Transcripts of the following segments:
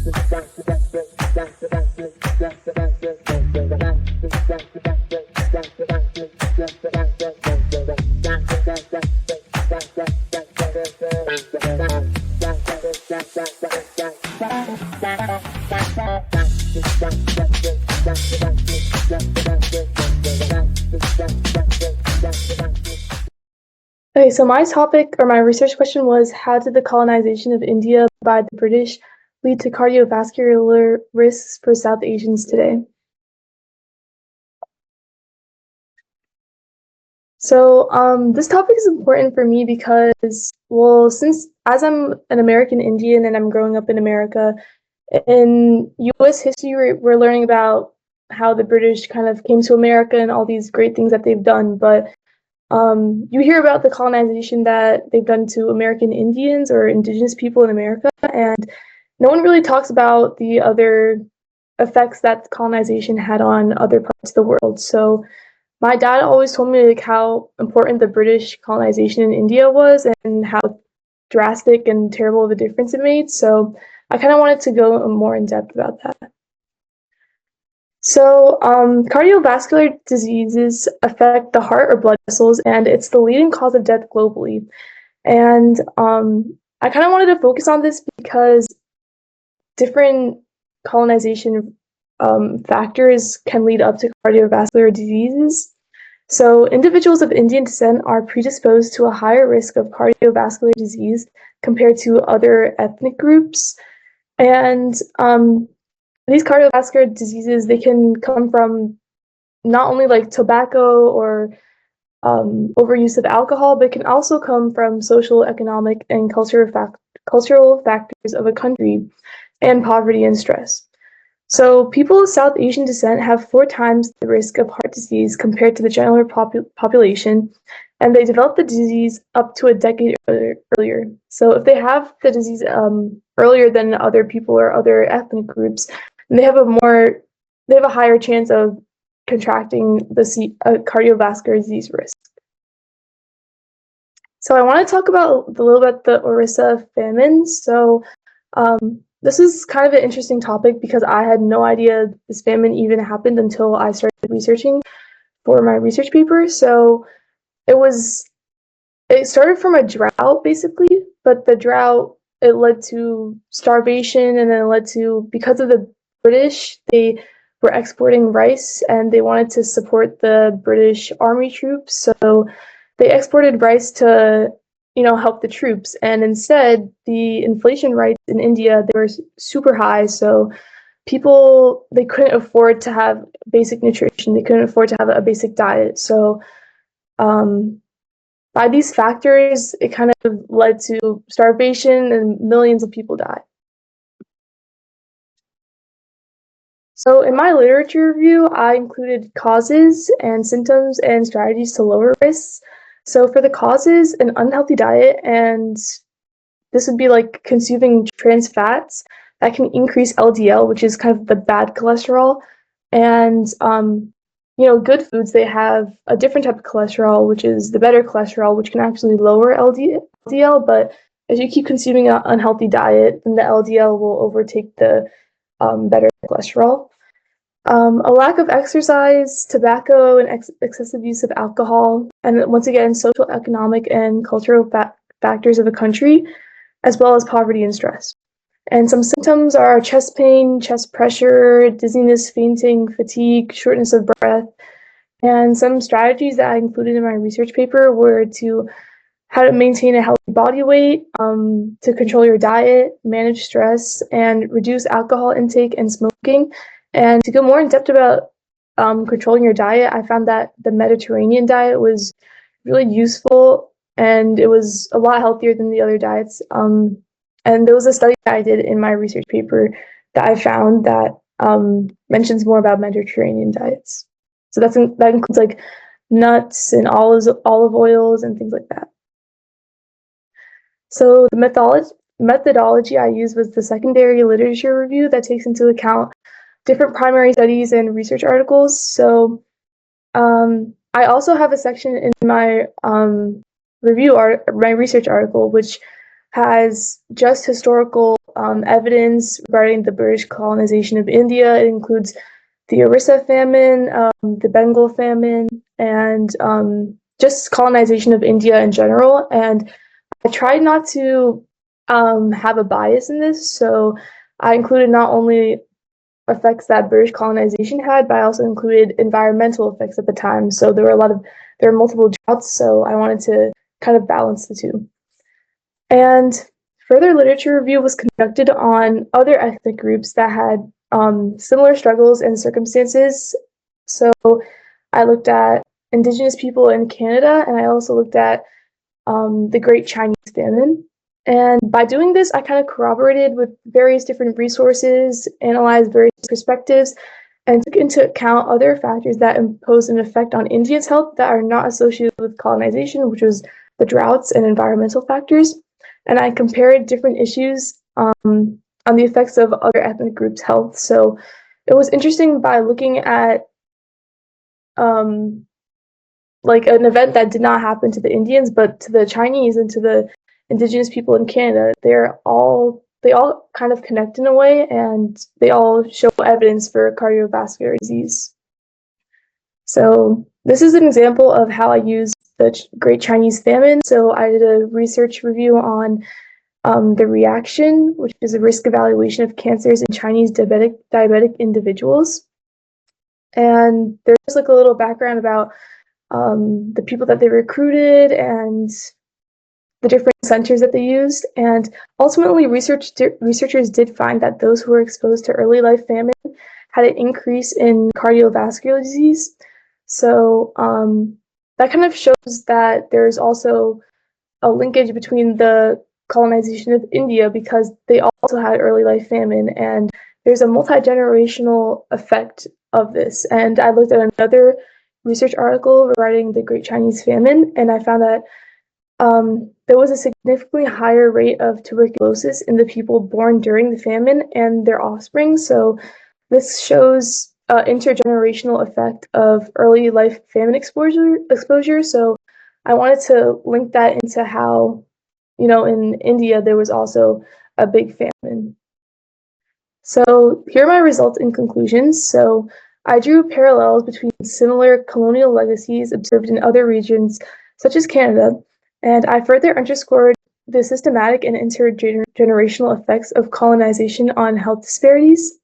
Okay, so my topic or my research question was, how did the colonization of India by the British lead to cardiovascular risks for South Asians today? So this topic is important for me because, well, since as I'm an American Indian and I'm growing up in America, in U.S. history, we're learning about how the British kind of came to America and all these great things that they've done, but you hear about the colonization that they've done to American Indians or indigenous people in America, and no one really talks about the other effects that colonization had on other parts of the world. So my dad always told me like how important the British colonization in India was and how drastic and terrible of a difference it made. So I kind of wanted to go more in depth about that. So, cardiovascular diseases affect the heart or blood vessels, and it's the leading cause of death globally. And I kind of wanted to focus on this because different colonization factors can lead up to cardiovascular diseases. So, individuals of Indian descent are predisposed to a higher risk of cardiovascular disease compared to other ethnic groups. And these cardiovascular diseases, they can come from not only like tobacco or overuse of alcohol, but it can also come from social, economic, and cultural factors of a country and poverty and stress. So people of South Asian descent have 4 times the risk of heart disease compared to the general population, and they develop the disease up to a decade earlier. So if they have the disease earlier than other people or other ethnic groups, they have a higher chance of contracting the cardiovascular disease risk. So I want to talk about a little bit the Orissa famine. So this is kind of an interesting topic because I had no idea this famine even happened until I started researching for my research paper. So it started from a drought basically, but the drought, it led to starvation, and then it led to, because of the British, they were exporting rice and they wanted to support the British army troops. So they exported rice to, help the troops. And instead, the inflation rates in India, they were super high. So people, they couldn't afford to have basic nutrition. They couldn't afford to have a basic diet. So by these factors, it kind of led to starvation and millions of people died. So in my literature review, I included causes and symptoms and strategies to lower risks. So for the causes, an unhealthy diet, and this would be like consuming trans fats that can increase LDL, which is kind of the bad cholesterol. And good foods, they have a different type of cholesterol, which is the better cholesterol, which can actually lower LDL. But if you keep consuming an unhealthy diet, then the LDL will overtake the better cholesterol. A lack of exercise, tobacco, and excessive use of alcohol, and once again, social, economic, and cultural factors of a country, as well as poverty and stress. And some symptoms are chest pain, chest pressure, dizziness, fainting, fatigue, shortness of breath. And some strategies that I included in my research paper were to how to maintain a healthy body weight, to control your diet, manage stress, and reduce alcohol intake and smoking. And to go more in depth about controlling your diet, I found that the Mediterranean diet was really useful, and it was a lot healthier than the other diets. And there was a study that I did in my research paper that I found that mentions more about Mediterranean diets. So that includes like nuts and olive oils and things like that. So the methodology I used was the secondary literature review that takes into account different primary studies and research articles. So I also have a section in my my research article which has just historical evidence regarding the British colonization of India. It includes the Orissa famine, the Bengal famine, and just colonization of India in general. And I tried not to have a bias in this, so I included not only effects that British colonization had, but I also included environmental effects at the time. So there were multiple droughts, so I wanted to kind of balance the two. And further literature review was conducted on other ethnic groups that had similar struggles and circumstances. So I looked at Indigenous people in Canada, and I also looked at the Great Chinese Famine. And by doing this, I kind of corroborated with various different resources, analyzed various perspectives, and took into account other factors that impose an effect on Indians' health that are not associated with colonization, which was the droughts and environmental factors. And I compared different issues on the effects of other ethnic groups' health. So it was interesting by looking at like an event that did not happen to the Indians, but to the Chinese and to the Indigenous people in Canada. They all kind of connect in a way, and they all show evidence for cardiovascular disease. So this is an example of how I used the Great Chinese Famine. So I did a research review on the reaction, which is a risk evaluation of cancers in Chinese diabetic individuals. And there's like a little background about the people that they recruited and the different centers that they used. And ultimately, researchers did find that those who were exposed to early life famine had an increase in cardiovascular disease. So that kind of shows that there's also a linkage between the colonization of India, because they also had early life famine, and there's a multi-generational effect of this. And I looked at another research article regarding the Great Chinese Famine, and I found that there was a significantly higher rate of tuberculosis in the people born during the famine and their offspring. So this shows intergenerational effect of early life famine exposure. So I wanted to link that into how, in India, there was also a big famine. So here are my results and conclusions. So I drew parallels between similar colonial legacies observed in other regions, such as Canada, and I further underscored the systematic and intergenerational effects of colonization on health disparities.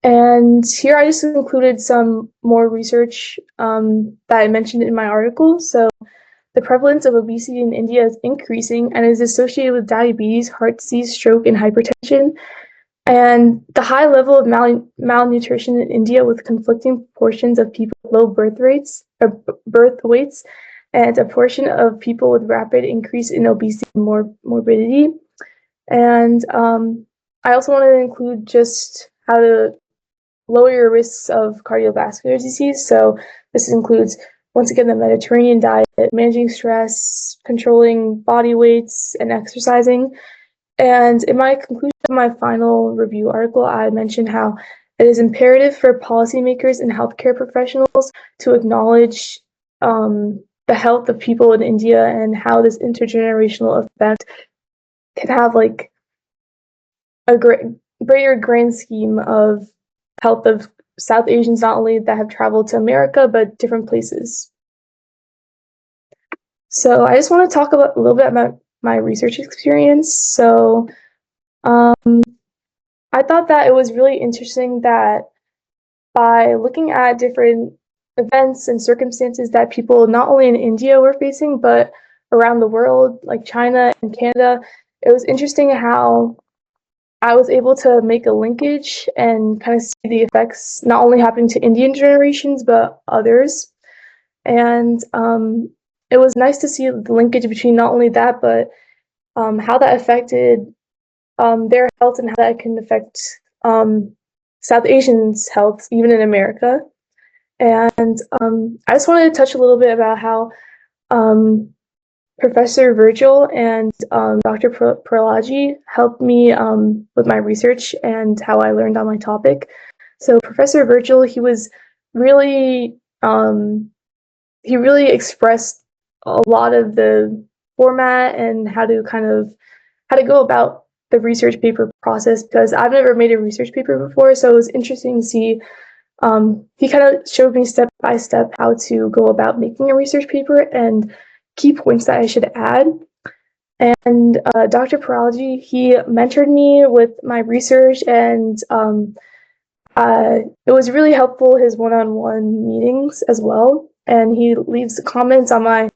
And here I just included some more research that I mentioned in my article. So the prevalence of obesity in India is increasing and is associated with diabetes, heart disease, stroke, and hypertension. And the high level of malnutrition in India, with conflicting portions of people with low birth weights, and a portion of people with rapid increase in obesity and morbidity. And I also wanted to include just how to lower your risks of cardiovascular disease. So this includes, once again, the Mediterranean diet, managing stress, controlling body weights, and exercising. And in my conclusion of my final review article, I mentioned how it is imperative for policymakers and healthcare professionals to acknowledge the health of people in India and how this intergenerational effect can have like a greater grand scheme of health of South Asians, not only that have traveled to America, but different places. So I just want to talk a little bit about my research experience. So I thought that it was really interesting that by looking at different events and circumstances that people not only in India were facing, but around the world, like China and Canada, it was interesting how I was able to make a linkage and kind of see the effects not only happening to Indian generations, but others. And it was nice to see the linkage between not only that, but how that affected their health and how that can affect South Asians' health, even in America. And I just wanted to touch a little bit about how Professor Virgil and Dr. Pralaji helped me with my research and how I learned on my topic. So Professor Virgil, he really expressed a lot of the format and how to go about the research paper process because I've never made a research paper before. So it was interesting to see. He kind of showed me step by step how to go about making a research paper and key points that I should add. And Dr. Paralaji, he mentored me with my research, and it was really helpful, his one-on-one meetings as well. And he leaves comments on my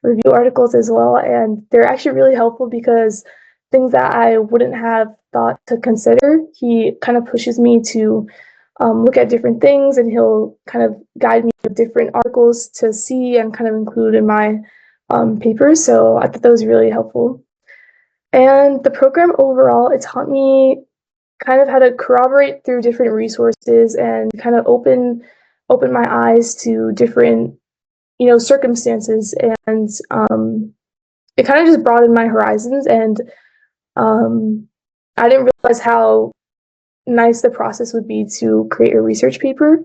review articles as well. And they're actually really helpful because things that I wouldn't have thought to consider, he kind of pushes me to look at different things, and he'll kind of guide me with different articles to see and kind of include in my papers. So I thought that was really helpful. And the program overall, it taught me kind of how to corroborate through different resources and kind of open my eyes to different circumstances, and it kind of just broadened my horizons. And I didn't realize how nice the process would be to create a research paper.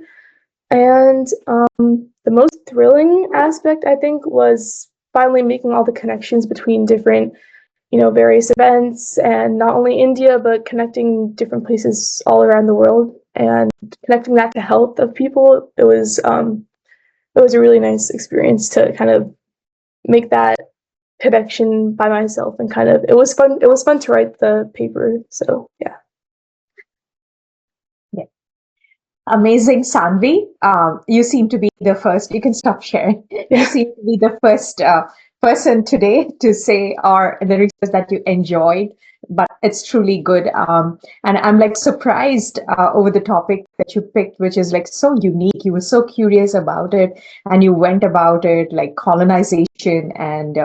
And the most thrilling aspect, I think, was finally making all the connections between different various events, and not only India, but connecting different places all around the world and connecting that to health of people. It was a really nice experience to kind of make that connection by myself, and kind of it was fun to write the paper. So yeah. Amazing, Sanvi. You seem to be the first. You can stop sharing. You seem to be the first person today to say the research that you enjoyed, but it's truly good. And I'm like surprised over the topic that you picked, which is like so unique. You were so curious about it, and you went about it like colonization and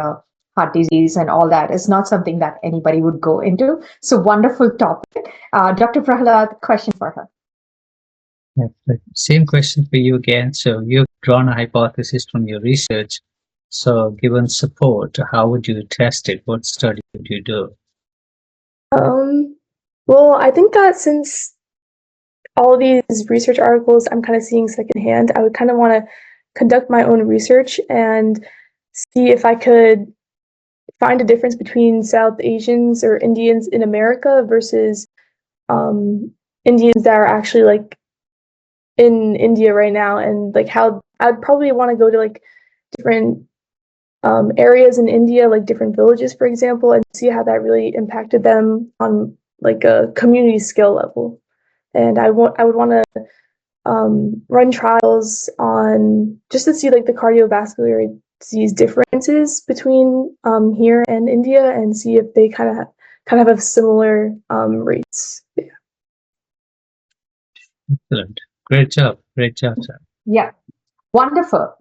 heart disease and all that. It's not something that anybody would go into. So wonderful topic. Dr. Prahalad, question for her. Same question for you again. So you've drawn a hypothesis from your research. So given support, how would you test it? What study would you do? Well, I think that since all these research articles I'm kind of seeing secondhand, I would kind of want to conduct my own research and see if I could find a difference between South Asians or Indians in America versus Indians that are actually like in India right now, and like how I'd probably want to go to like different areas in India, like different villages, for example, and see how that really impacted them on like a community scale level. And I would want to run trials on just to see like the cardiovascular disease differences between here and India, and see if they kind of have similar rates. Yeah. Excellent. Great job, sir. Yeah, wonderful.